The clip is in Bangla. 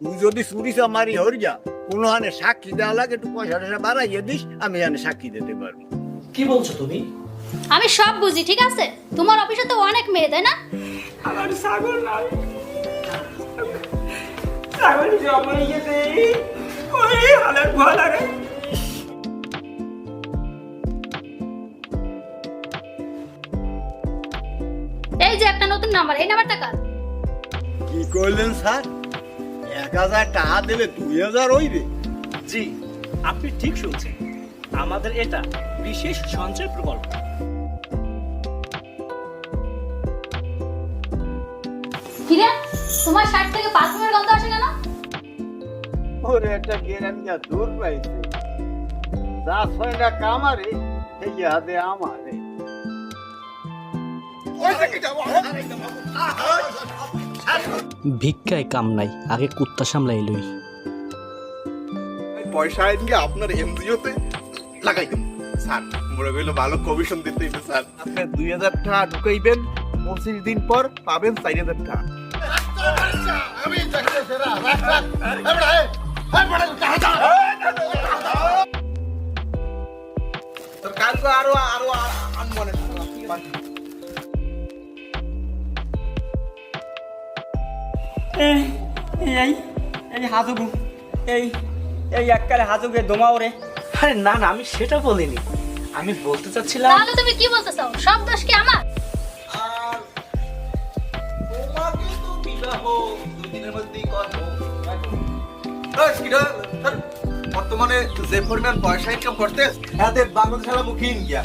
তুই যদি চুরি চামারি হর যা কোনো হানে সাক্ষী দেওয়া লাগে একটু পয়সা টয়সা বাড়াইয়ে দিস, আমি জানি সাক্ষী দিতে পারবো। কি বলছো তুমি? আমি সব বুঝি, ঠিক আছে? তোমার অফিসে তো অনেক মেয়ে, তাই না? আমার ছাগল নাই, ছাগল জমা গেছে, ওই হালের ভয় লাগে। এই যে একটা নতুন নাম্বার, এই নাম্বারটা কার? কি করলেন স্যার? 1000 টাকা দিলে 2000 হইবে? জি, আপনি ঠিক শুনছেন, আমাদের এটা বিশেষ সঞ্চয় প্রকল্প। কিরে, তোমার শার্ট থেকে পারফিউমের গন্ধ আসে কেন? ওরে একটা গেরানিয়া দূর পাইছে, যা ছয় না কামারে সেই হাতে আমারে। ভিক্ষায় কাম নাই, আগে কুত্তা সামলাই লই। পয়সা আইনকে আপনার এনজিওতে লাগাই দেব স্যার। মনে করিল ভালো কমিশন দিতে হইবে স্যার। আপনি 2000 টাকা ঢুকাইবেন, 25 দিন পর পাবেন 4000 টাকা। তো কালকে আরো আনমনে এই হাজুগু, এই এককালে হাজুগে দোমাও রে। আরে না না, আমি সেটা বলিনি, আমি বলতে চাচ্ছিলাম। তাহলে তুমি কি বলতে চাও? সব দোষ কি আমার? আর তোমাকে তো বিবাহ 2 দিনের মধ্যেই করবো। বর্তমানে যে পরিমাণ পয়সা ইনকাম করতে, হাতে বাংলাদেশ মুখী গিয়া